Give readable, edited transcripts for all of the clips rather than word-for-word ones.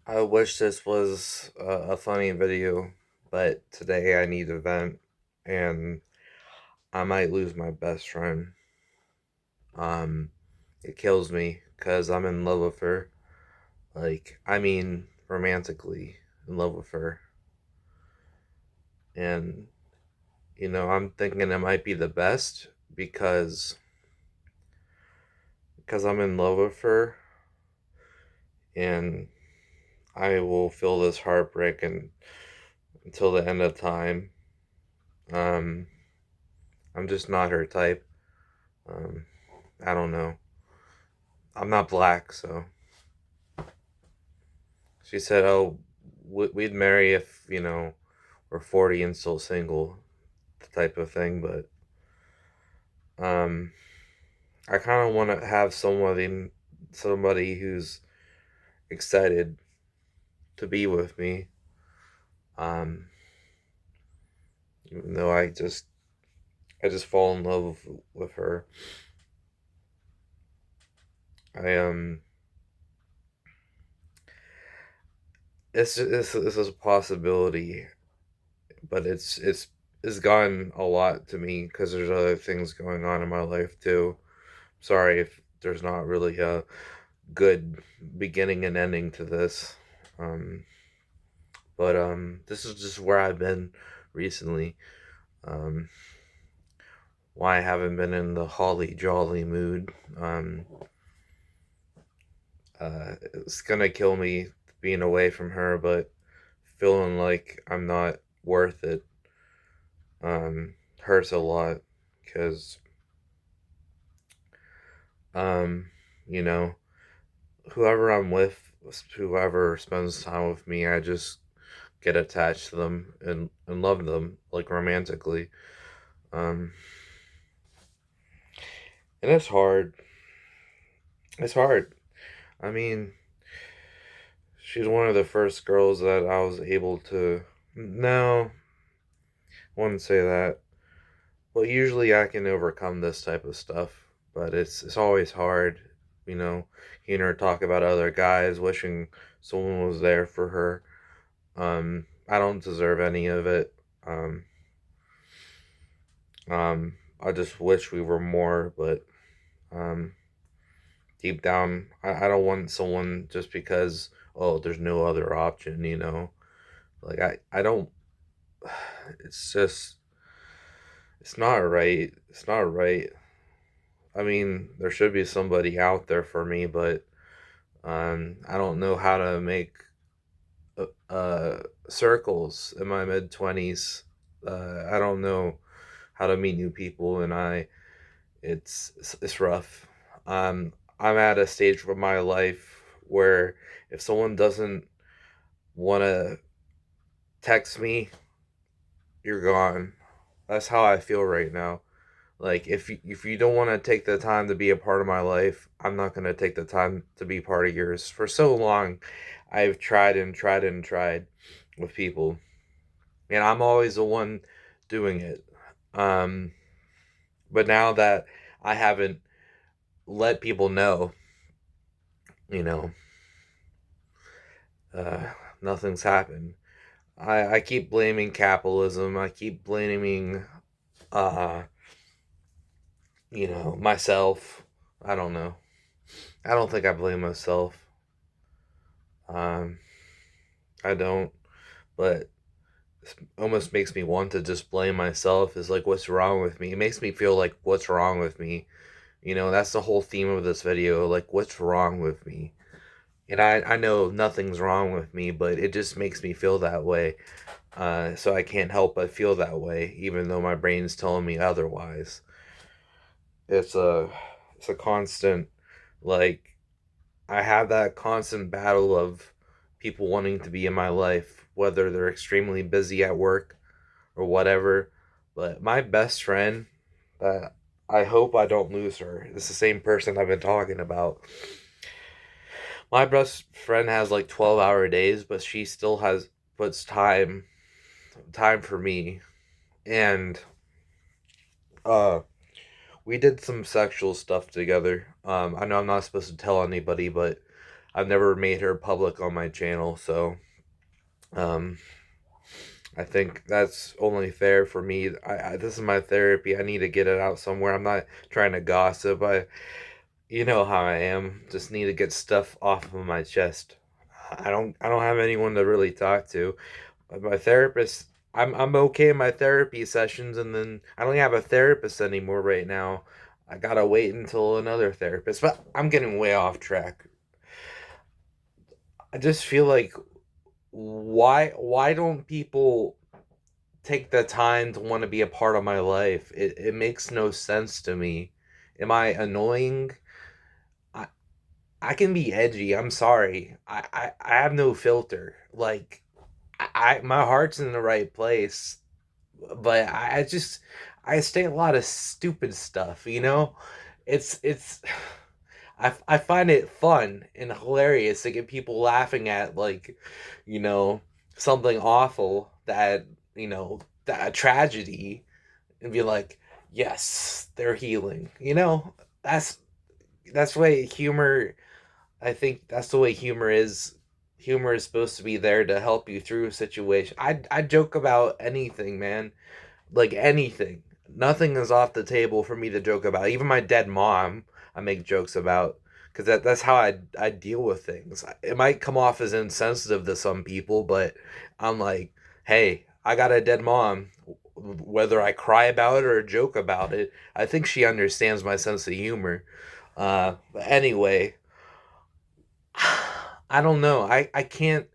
I wish this was a funny video, but today I need to vent, and I might lose my best friend. Um, it kills me because I'm in love with her. Romantically in love with her, and I'm thinking it might be the best because I'm in love with her, and I will feel this heartbreak until the end of time. Um, I'm just not her type. Um, I don't know. I'm not black, so she said, "Oh, we'd marry if we're 40 and still single," type of thing. But um, I kind of want to have somebody who's excited to be with me. Um, Even though I just fall in love with her. I this is a possibility, but it's gotten a lot to me because there's other things going on in my life too. Sorry if there's not really a good beginning and ending to this. Um, but this is just where I've been recently. Um, why I haven't been in the holly jolly mood. It's gonna kill me being away from her, but feeling like I'm not worth it hurts a lot because um, you know whoever I'm with, whoever spends time with me, I just get attached to them and love them like romantically. Um, and it's hard. It's hard. I mean, she's one of the first girls that I was able to. No, I wouldn't say that. Well, usually I can overcome this type of stuff, but it's always hard, you know, hearing her talk about other guys, wishing someone was there for her. I don't deserve any of it. Um, I just wish we were more, but um, deep down, I don't want someone just because there's no other option. Like I don't. It's just it's not right. It's not right. I mean, there should be somebody out there for me, but I don't know how to make circles in my mid 20s. I don't know how to meet new people, and it's rough. I'm at a stage of my life where if someone doesn't want to text me, you're gone. That's how I feel right now. Like if you don't want to take the time to be a part of my life, I'm not going to take the time to be part of yours. For so long, I've tried and tried and tried with people, and I'm always the one doing it. Um, but now that I haven't let people know, you know, uh, nothing's happened. I keep blaming capitalism. I keep blaming, uh, myself. I don't know. I don't think I blame myself. Um, I don't, but it almost makes me want to just blame myself. Is like, what's wrong with me? It makes me feel like, what's wrong with me? That's the whole theme of this video. Like, what's wrong with me? And I know nothing's wrong with me, but it just makes me feel that way. So I can't help but feel that way, even though my brain's telling me otherwise. It's a it's a constant, like, I have that constant battle of people wanting to be in my life, whether they're extremely busy at work or whatever. But my best friend, that I hope I don't lose her. It's the same person I've been talking about. My best friend has like 12-hour days, but she still has puts time for me. And uh we did some sexual stuff together. I know I'm not supposed to tell anybody, but I've never made her public on my channel, so um, I think that's only fair for me. This is my therapy. I need to get it out somewhere. I'm not trying to gossip. You know how I am. Just need to get stuff off of my chest. I don't have anyone to really talk to. My therapist, I'm okay in my therapy sessions, and then I don't have a therapist anymore right now. I gotta wait until another therapist. But I'm getting way off track. I just feel like why don't people take the time to want to be a part of my life? It makes no sense to me. Am I annoying? I I can be edgy. I'm sorry. I have no filter. Like my heart's in the right place, but I just I say a lot of stupid stuff, you know? It's I find it fun and hilarious to get people laughing at, like, you know, something awful that, that a tragedy, and be like, "Yes, they're healing." You know? That's the way humor, I think that's the way humor is. Humor is supposed to be there to help you through a situation. I joke about anything, man. Like anything. Nothing is off the table for me to joke about. Even my dead mom, I make jokes about, because that's how I deal with things. It might come off as insensitive to some people, but I'm like, hey, I got a dead mom. Whether I cry about it or joke about it, I think she understands my sense of humor. But anyway, I don't know. I can't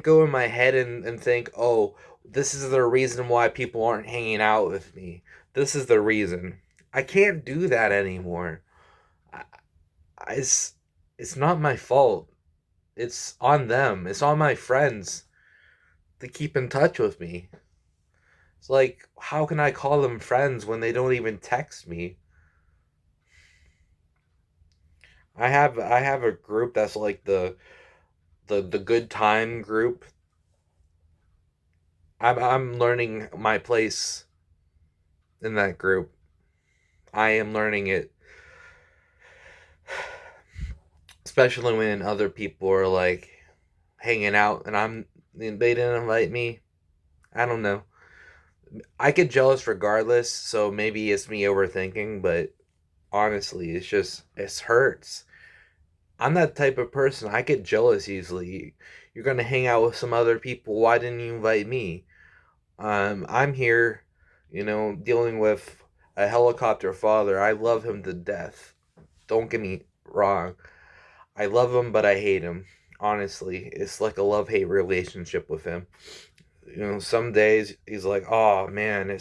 go in my head and think, oh, this is the reason why people aren't hanging out with me. This is the reason. I can't do that anymore. I, it's not my fault. It's on them. It's on my friends to keep in touch with me. It's like, how can I call them friends when they don't even text me? I have a group that's like the good time group. I'm learning my place in that group. I am learning it, especially when other people are like hanging out and they didn't invite me. I don't know. I get jealous regardless, so maybe it's me overthinking, but honestly, it hurts. I'm that type of person. I get jealous easily. You're gonna hang out with some other people. Why didn't you invite me? I'm here, dealing with a helicopter father. I love him to death. Don't get me wrong. I love him, but I hate him. Honestly, it's like a love-hate relationship with him. Some days he's like, "Oh man,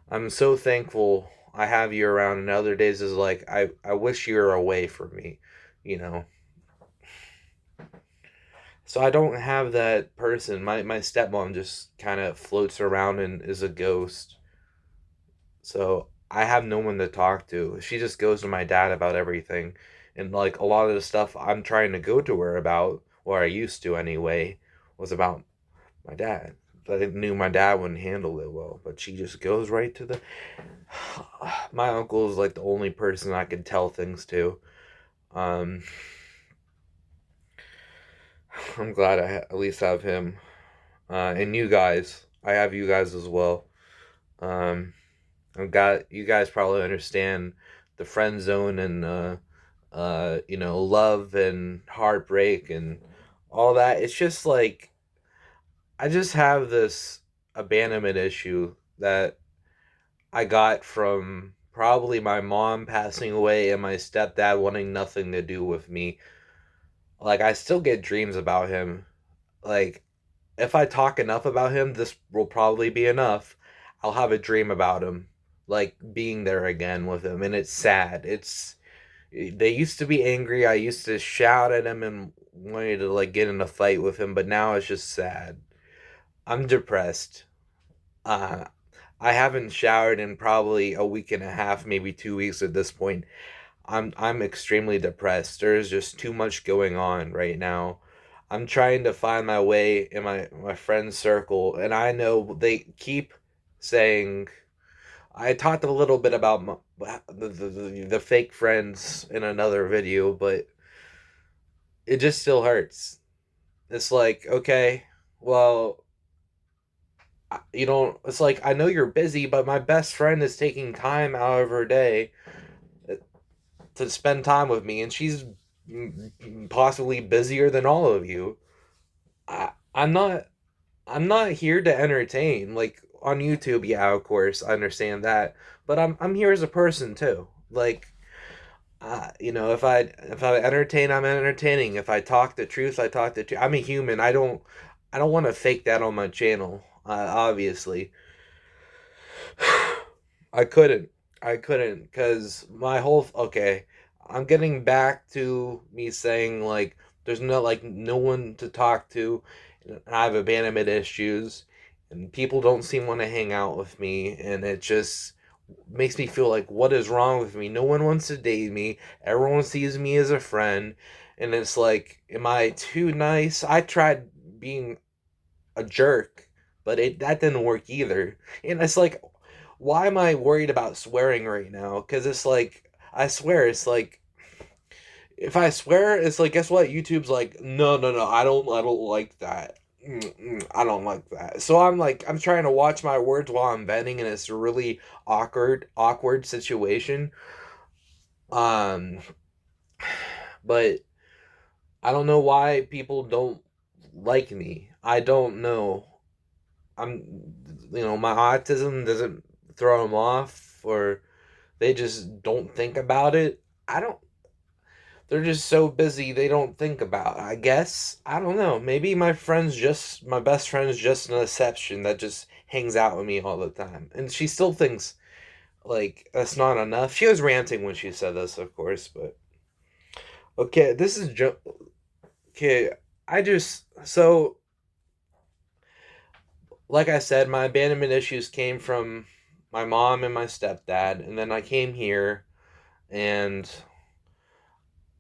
I'm so thankful I have you around," and other days is like, "I wish you were away from me," you know. So I don't have that person. My stepmom just kind of floats around and is a ghost. So I have no one to talk to. She just goes to my dad about everything. And like a lot of the stuff I'm trying to go to her about, or I used to anyway, was about my dad. I knew my dad wouldn't handle it well, but she just goes right to the. My uncle is like the only person I can tell things to. Um, I'm glad at least have him. And you guys, I have you guys as well. Um, I've got you guys probably understand the friend zone and love and heartbreak and all that. It's just like I just have this abandonment issue that I got from probably my mom passing away and my stepdad wanting nothing to do with me. Like I still get dreams about him. Like if I talk enough about him, this will probably be enough. I'll have a dream about him, like being there again with him, and it's sad. They used to be angry. I used to shout at him and wanted to like get in a fight with him, but now it's just sad. I'm depressed. Uh, I haven't showered in probably a week and a half, maybe 2 weeks at this point. I'm extremely depressed. There's just too much going on right now. I'm trying to find my way in my friend circle, and I know they keep saying. I talked a little bit about the fake friends in another video, but it just still hurts. It's like, okay, well, you don't, it's like, I know you're busy, but my best friend is taking time out of her day to spend time with me, and she's possibly busier than all of you. I'm not. I'm not here to entertain. Like on YouTube, yeah, of course, I understand that, but I'm here as a person too. Like, if I entertain, I'm entertaining. If I talk the truth, I talk the truth. I'm a human. I don't want to fake that on my channel. Obviously, I couldn't. I couldn't because my whole okay. I'm getting back to me saying like there's no one to talk to, and I have abandonment issues, and people don't seem want to hang out with me, and it just makes me feel like what is wrong with me? No one wants to date me. Everyone sees me as a friend, and it's like, am I too nice? I tried being a jerk, but it that didn't work either. And it's like, why am I worried about swearing right now? Because it's like, I swear, it's like, if I swear, it's like, guess what? YouTube's like, no, no, no, I don't like that. I don't like that. So I'm like, I'm trying to watch my words while I'm venting, and it's a really awkward situation. Um, but I don't know why people don't like me. I don't know. My autism doesn't throw them off, or they just don't think about it. I don't, they're just so busy they don't think about it, I guess. I don't know. Maybe my best friend's just an exception that just hangs out with me all the time. And she still thinks, like, that's not enough. She was ranting when she said this, of course, but. Okay, okay, so, like I said, my abandonment issues came from my mom and my stepdad, and then I came here, and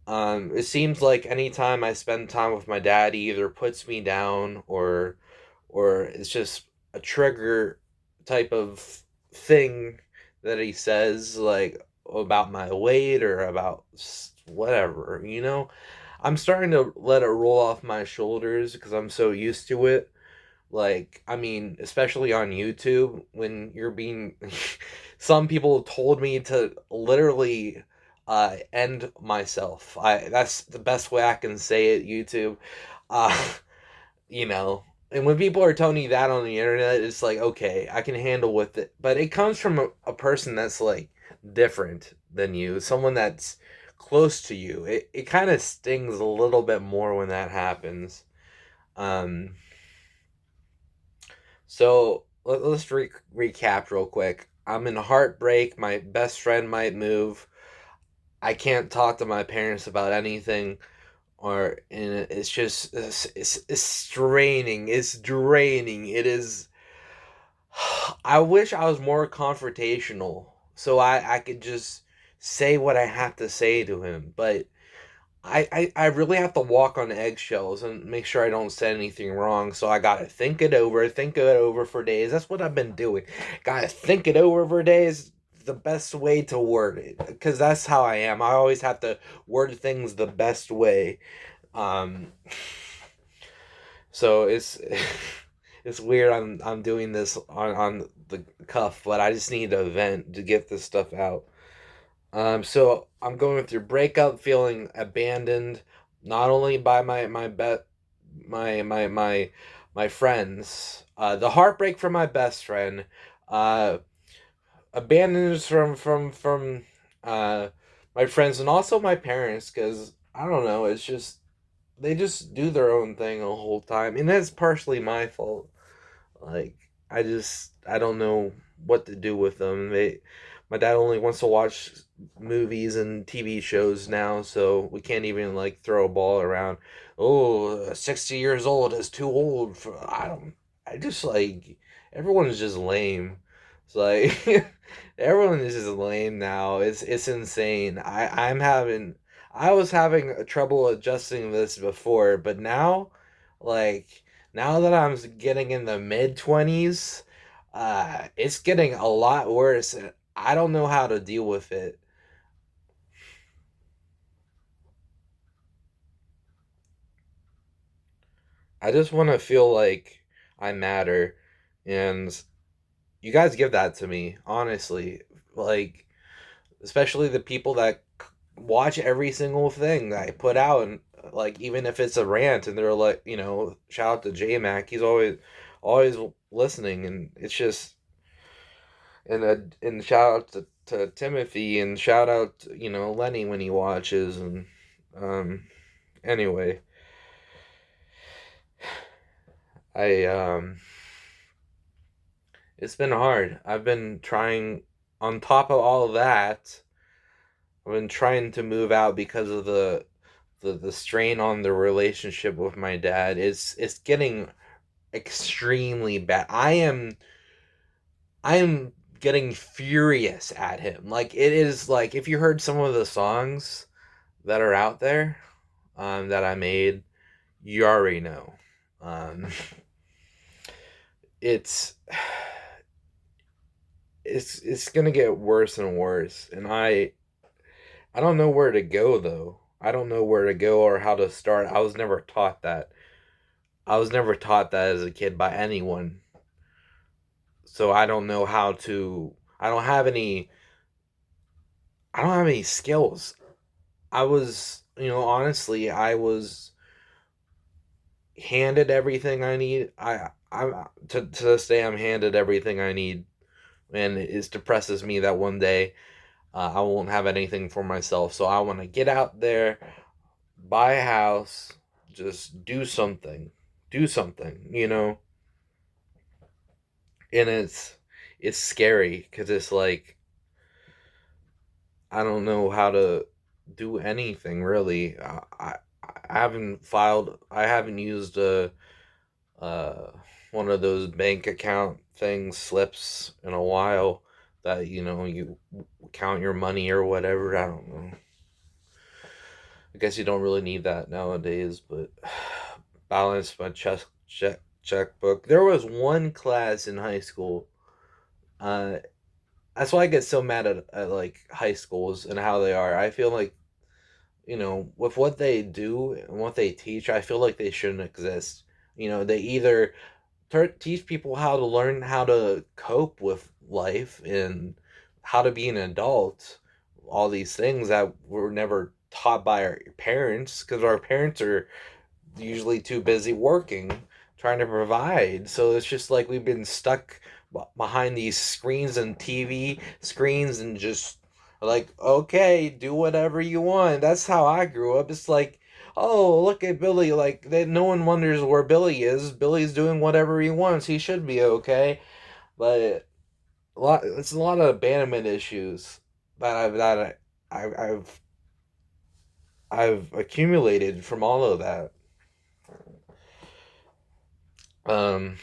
it seems like anytime I spend time with my dad, he either puts me down or it's just a trigger type of thing that he says, like about my weight or about whatever. I'm starting to let it roll off my shoulders because I'm so used to it. Like, I mean, especially on YouTube, when you're being, some people told me to literally end myself. That's the best way I can say it, YouTube. Uh, you know, and when people are telling you that on the internet, it's like, okay, I can handle with it. But it comes from a person that's like different than you, someone that's close to you. It kind of stings a little bit more when that happens. Um, So let's recap real quick. I'm in heartbreak. My best friend might move. I can't talk to my parents about anything, and it's just it's straining. It's draining. It is. I wish I was more confrontational, so I could just say what I have to say to him, but I really have to walk on eggshells and make sure I don't say anything wrong. So I gotta think it over for days. That's what I've been doing. Gotta think it over for days. The best way to word it, because that's how I am. I always have to word things the best way. Um, so it's weird. I'm doing this on the cuff, but I just need a vent to get this stuff out. So I'm going through breakup, feeling abandoned, not only by my friends, the heartbreak from my best friend, uh, abandoned from uh my friends and also my parents, because I don't know, it's just they just do their own thing the whole time, and that's partially my fault. Like, I don't know what to do with them. My dad only wants to watch movies and TV shows now, so we can't even like throw a ball around. Oh, 60 years old is too old for. I don't. I just like everyone is just lame. It's like everyone is just lame now. It's insane. I was having trouble adjusting this before, but now, like now that I'm getting in the mid 20s, it's getting a lot worse. And I don't know how to deal with it. I just want to feel like I matter, and you guys give that to me, honestly. Like, especially the people that watch every single thing that I put out, and like even if it's a rant, and they're like, shout out to J Mac, he's always listening, and it's just and shout out to Timothy, and shout out Lenny when he watches, and um anyway, I it's been hard. I've been trying, on top of all of that, I've been trying to move out because of the strain on the relationship with my dad. It's getting extremely bad. I am getting furious at him. Like, it is like, if you heard some of the songs that are out there, that I made, you already know. Um, it's it's gonna get worse and worse, and I don't know where to go though. I don't know where to go or how to start. I was never taught that. I was never taught that as a kid by anyone. So I don't know how to I don't have any skills. I was, honestly, I was handed everything I need. I to this day I'm handed everything I need, and it depresses me that one day I won't have anything for myself. So I want to get out there, buy a house, just do something, and it's scary because it's like I don't know how to do anything really. I haven't used uh one of those bank account things, slips, in a while, that you count your money or whatever. I don't know. I guess you don't really need that nowadays, but balance my checkbook. There was one class in high school. Uh, that's why I get so mad at like high schools and how they are. I feel like, with what they do and what they teach, I feel like they shouldn't exist. They either teach people how to learn how to cope with life and how to be an adult, all these things that were never taught by our parents, because our parents are usually too busy working, trying to provide. So it's just like we've been stuck behind these screens and TV screens, and just like, okay, do whatever you want. That's how I grew up. It's like, oh, look at Billy. Like, no one wonders where Billy is. Billy's doing whatever he wants. He should be okay. But it's a lot of abandonment issues that I've accumulated from all of that. Um,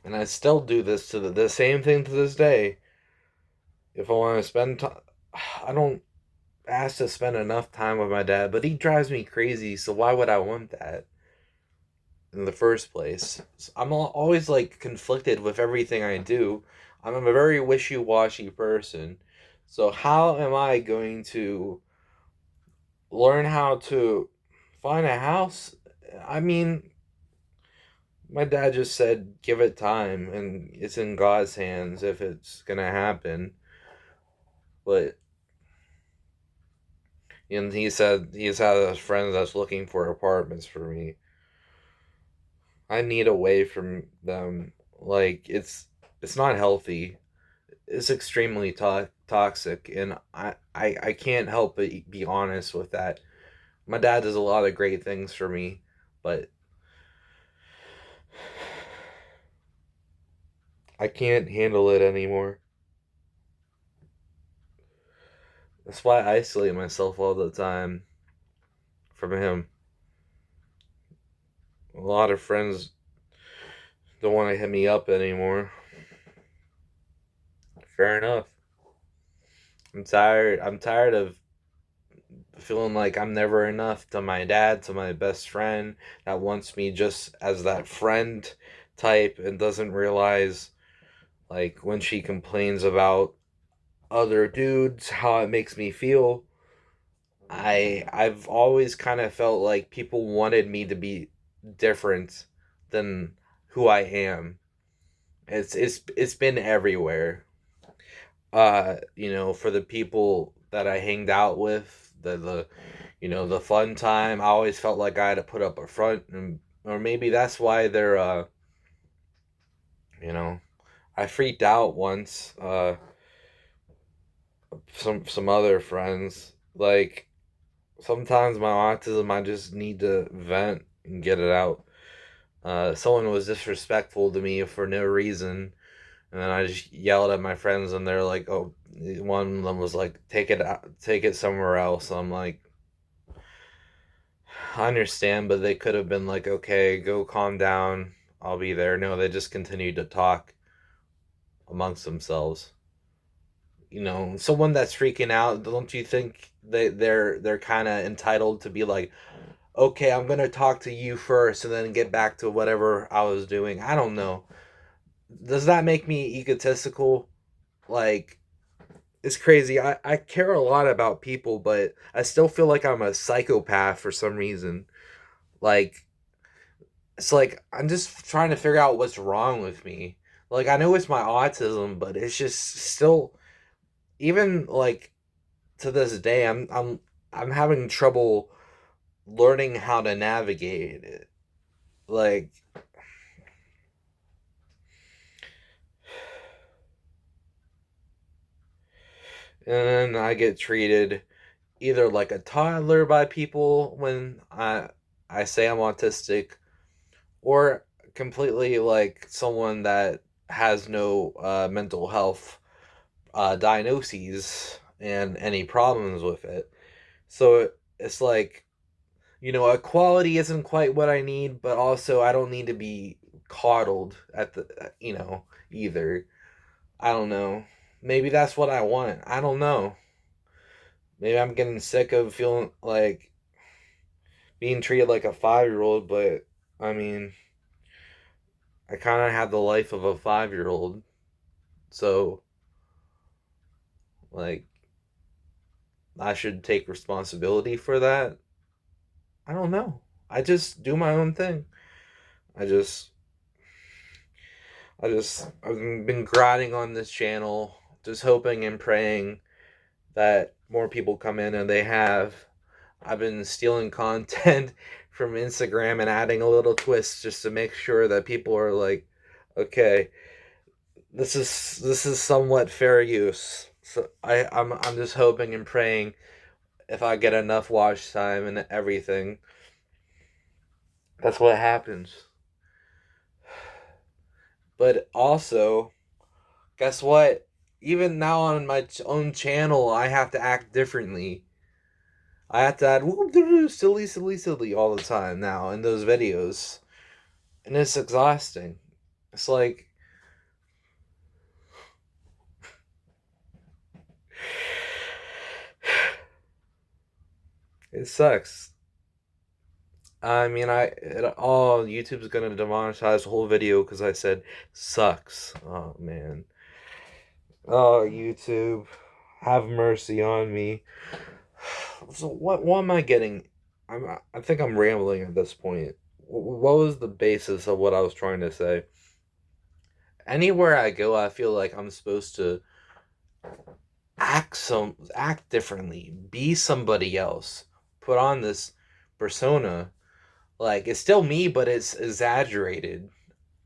and I still do this to the same thing to this day. If I want to spend time, I don't ask to spend enough time with my dad, but he drives me crazy. So why would I want that in the first place? So I'm always like conflicted with everything I do. I'm a very wishy-washy person. So how am I going to learn how to find a house? I mean, my dad just said give it time, and it's in God's hands if it's gonna happen. But and he said he's had a friend that's looking for apartments for me. I need away from them. Like, it's not healthy. It's extremely toxic, and I can't help but be honest with that. My dad does a lot of great things for me, but I can't handle it anymore. That's why I isolate myself all the time from him. A lot of friends don't want to hit me up anymore. Fair enough. I'm tired. I'm tired of feeling like I'm never enough to my dad, to my best friend that wants me just as that friend type, and doesn't realize, like, when she complains about other dudes, how it makes me feel. I've always kind of felt like people wanted me to be, different than who I am. It's been everywhere. For the people that I hanged out with, the fun time, I always felt like I had to put up a front, and or maybe that's why they're you know, I freaked out once. Some other friends, like, sometimes my autism, I just need to vent and get it out. Someone was disrespectful to me for no reason, and then I just yelled at my friends, and they're like, "Oh," one of them was like, "Take it out, take it somewhere else." I'm like, I understand, but they could have been like, "Okay, go calm down. I'll be there." No, they just continued to talk amongst themselves. Someone that's freaking out, don't you think they're kind of entitled to be like, "Okay, I'm gonna talk to you first, and then get back to whatever I was doing." I don't know. Does that make me egotistical? Like, it's crazy. I care a lot about people, but I still feel like I'm a psychopath for some reason. Like, it's like I'm just trying to figure out what's wrong with me. Like, I know it's my autism, but it's just still, even like, to this day, I'm having trouble learning how to navigate it. Like, and then I get treated either like a toddler by people when I say I'm autistic, or completely like someone that has no mental health diagnoses and any problems with it. So it's like, equality isn't quite what I need, but also I don't need to be coddled at either. I don't know. Maybe that's what I want. I don't know. Maybe I'm getting sick of feeling like being treated like a 5-year old, but I mean, I kind of have the life of a 5-year old. So, like, I should take responsibility for that. I don't know. I just do my own thing. I just, I've been grinding on this channel, just hoping and praying that more people come in, and they have. I've been stealing content from Instagram and adding a little twist just to make sure that people are like, okay, this is somewhat fair use. So I'm just hoping and praying, if I get enough watch time and everything, that's what happens. But also, guess what? Even now on my own channel, I have to act differently. I have to add silly, silly, silly all the time now in those videos, and it's exhausting. It's like, it sucks. I mean, YouTube's gonna demonetize the whole video because I said sucks. Oh man. Oh, YouTube, have mercy on me. So what am I getting? I think I'm rambling at this point. What was the basis of what I was trying to say? Anywhere I go, I feel like I'm supposed to act differently, be somebody else, put on this persona. Like, it's still me, but it's exaggerated,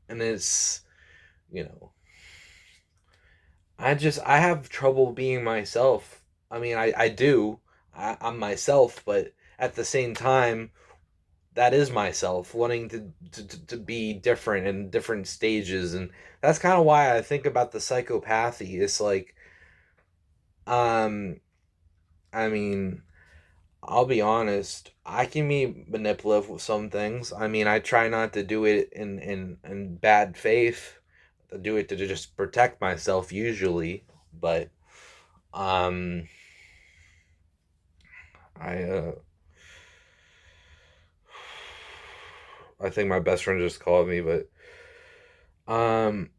and it's you know I have trouble being myself. I mean, I do. I'm myself, but at the same time, that is myself wanting to be different in different stages, and that's kind of why I think about the psychopathy. It's like, um I mean, I'll be honest, I can be manipulative with some things. I mean, I try not to do it in bad faith. I do it to just protect myself usually, but um I I think my best friend just called me, but um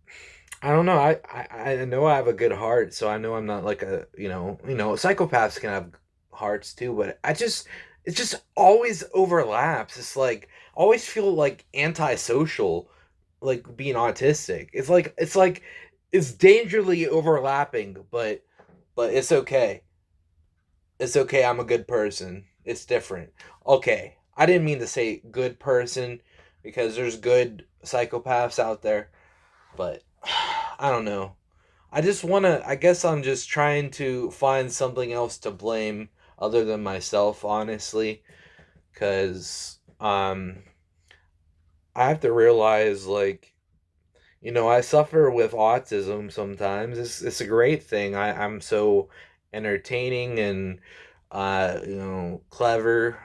I don't know. I know I have a good heart, so I know I'm not like a, psychopaths can have hearts too, but I just it just always overlaps. It's like I always feel like antisocial, like being autistic. It's like it's dangerously overlapping, but it's okay. It's okay. I'm a good person. It's different. Okay. I didn't mean to say good person because there's good psychopaths out there, but I don't know. I just want to I guess I'm just trying to find something else to blame other than myself, honestly, cuz I have to realize, like, I suffer with autism sometimes. It's a great thing. I'm so entertaining and clever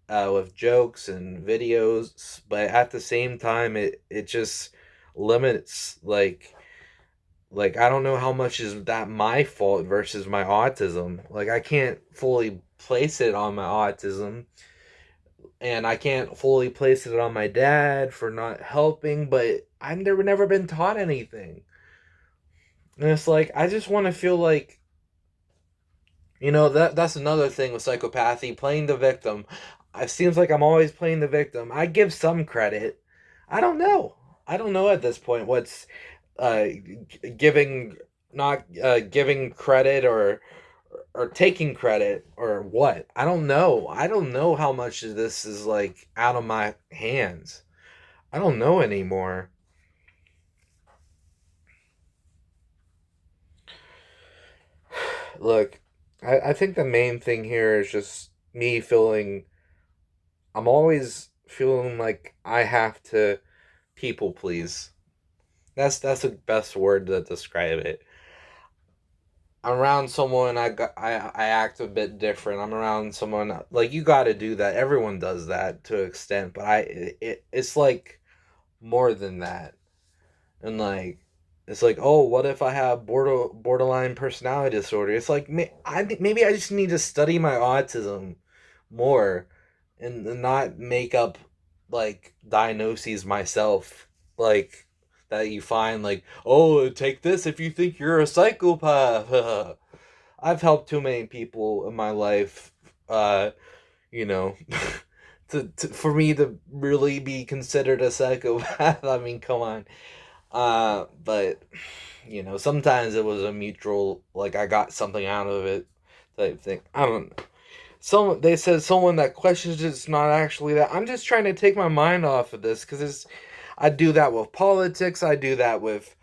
with jokes and videos, but at the same time, it just limits, like I don't know how much is that my fault versus my autism. Like I can't fully place it on my autism, and I can't fully place it on my dad for not helping, but I've never been taught anything. And it's like I just want to feel like, that's another thing with psychopathy, playing the victim. It seems like I'm always playing the victim. I give some credit. I don't know. I don't know at this point what's giving, not giving credit, or taking credit, or what. I don't know. I don't know how much of this is like out of my hands. I don't know anymore. Look, I think the main thing here is just me feeling, I'm always feeling like I have to people please. That's the best word to describe it. I'm around someone, I act a bit different. I'm around someone, like, you got to do that. Everyone does that to an extent, but it's like more than that. And like it's like, oh, what if I have borderline personality disorder? It's like, I think maybe I just need to study my autism more, and not make up like diagnoses myself, like that you find, like, oh, take this if you think you're a psychopath. I've helped too many people in my life, uh you know for me to really be considered a psychopath. I mean, come on. But sometimes it was a mutual, like, I got something out of it type thing. I don't know. They said someone that questions it's not actually that. I'm just trying to take my mind off of this, because I do that with politics. I do that with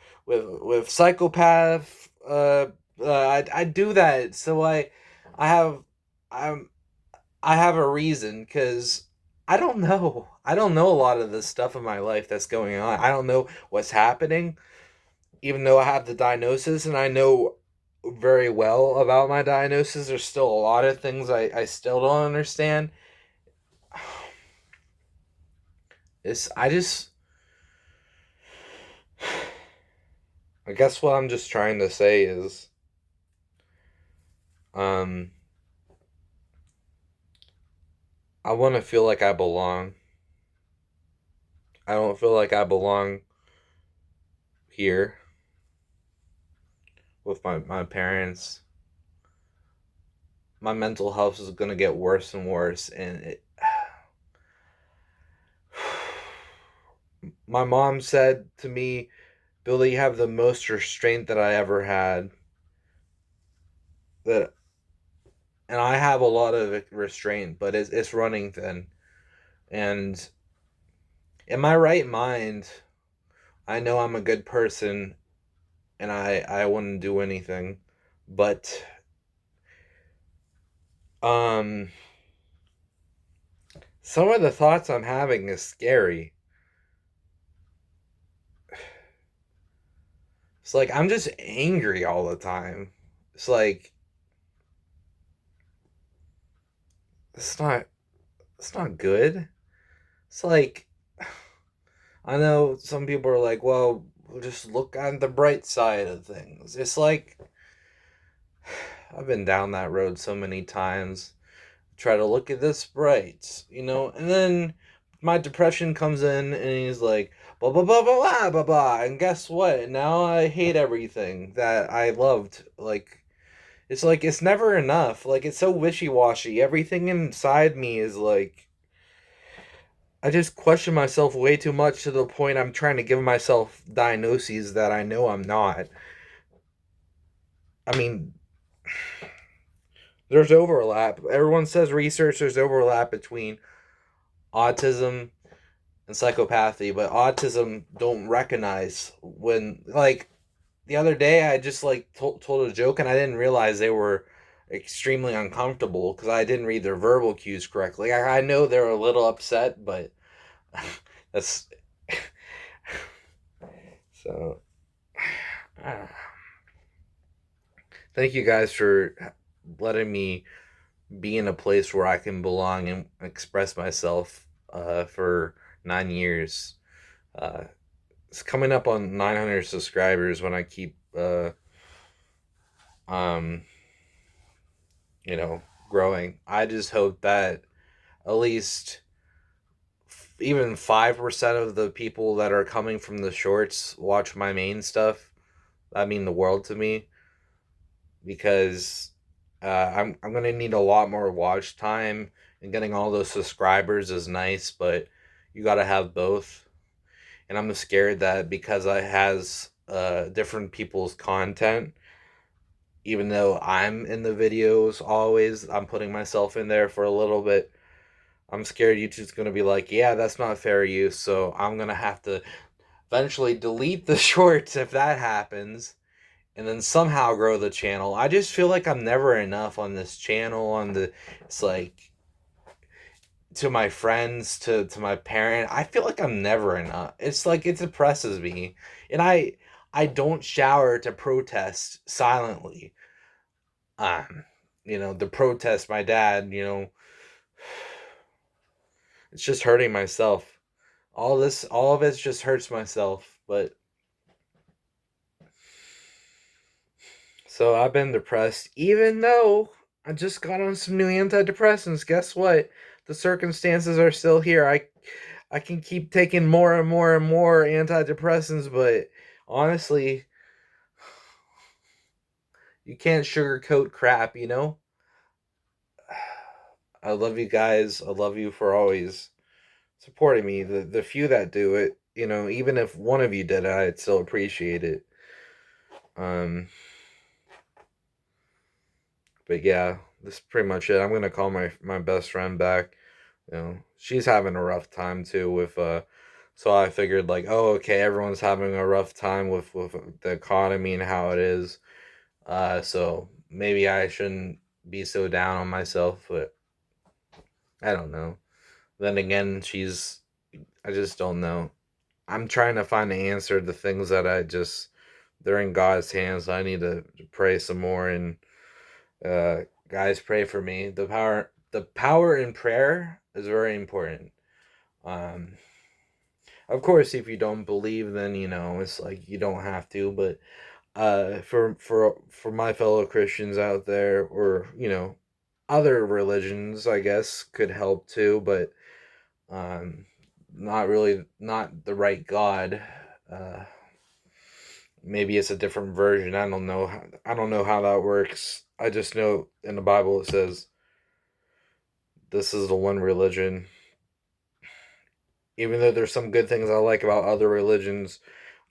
psychopath. I do that. So I have I'm I have a reason, because I don't know. I don't know a lot of the stuff in my life that's going on. I don't know what's happening, even though I have the diagnosis and I know very well about my diagnosis. There's still a lot of things I still don't understand. I just, I guess what I'm just trying to say is, um, I want to feel like I belong. I don't feel like I belong here with my parents. My mental health is going to get worse and worse. And my mom said to me, Billy, you have the most restraint that I ever had. That And I have a lot of restraint, but it's running thin. And in my right mind, I know I'm a good person, and I wouldn't do anything. But um some of the thoughts I'm having is scary. It's like I'm just angry all the time. It's like it's not it's not good. It's like, I know some people are like, well, just look on the bright side of things. It's like I've been down that road so many times. Try to look at this bright, and then my depression comes in, and he's like, blah blah blah blah blah blah blah, and guess what? Now I hate everything that I loved. Like, It's like it's never enough. Like it's so wishy-washy. Everything inside me is like I just question myself way too much to the point I'm trying to give myself diagnoses that I know I'm not. I mean, there's overlap. Everyone says research there's overlap between autism and psychopathy, but autism don't recognize when like the other day I just like told a joke and I didn't realize they were extremely uncomfortable because I didn't read their verbal cues correctly. I know they're a little upset, but that's so. Thank you guys for letting me be in a place where I can belong and express myself for 9 years. Uh, it's coming up on 900 subscribers when I keep um you know growing. I just hope that at least even 5% of the people that are coming from the shorts watch my main stuff. That mean the world to me because I'm gonna need a lot more watch time, and getting all those subscribers is nice, but you gotta have both. And I'm scared that because I has different people's content, even though I'm in the videos always, I'm putting myself in there for a little bit. I'm scared YouTube's gonna be like, yeah, that's not fair use, so I'm gonna have to eventually delete the shorts if that happens, and then somehow grow the channel. I just feel like I'm never enough on this channel. It's like to my friends, to my parent. I feel like I'm never enough. It's like it depresses me, and I don't shower to protest silently. Um, to protest my dad. It's just hurting myself. All of it just hurts myself. But so I've been depressed, even though I just got on some new antidepressants. Guess what? The circumstances are still here. I can keep taking more and more and more antidepressants, but honestly, you can't sugarcoat crap. I love you guys. I love you for always supporting me. The few that do it, even if one of you did, I'd still appreciate it. Um, but yeah, this is pretty much it. I'm gonna call my best friend back. She's having a rough time too with so I figured like, oh, okay, everyone's having a rough time with the economy and how it is. So maybe I shouldn't be so down on myself, but I don't know. Then again, I just don't know. I'm trying to find the answer to things that they're in God's hands. I need to pray some more, and guys, pray for me. The power in prayer is very important. Um, of course, if you don't believe, then it's like you don't have to. But for my fellow Christians out there, or other religions, I guess could help too, but um, not the right God. Uh, Maybe it's a different version. I don't know how that works. I just know in the Bible it says this is the one religion. Even though there's some good things I like about other religions,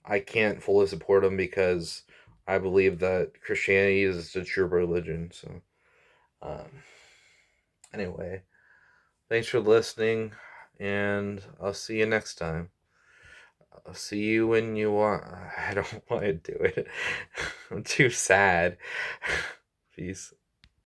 I can't fully support them because I believe that Christianity is the true religion. So, um, anyway, thanks for listening, and I'll see you next time. I'll see you when you want. I don't want to do it. I'm too sad. Peace.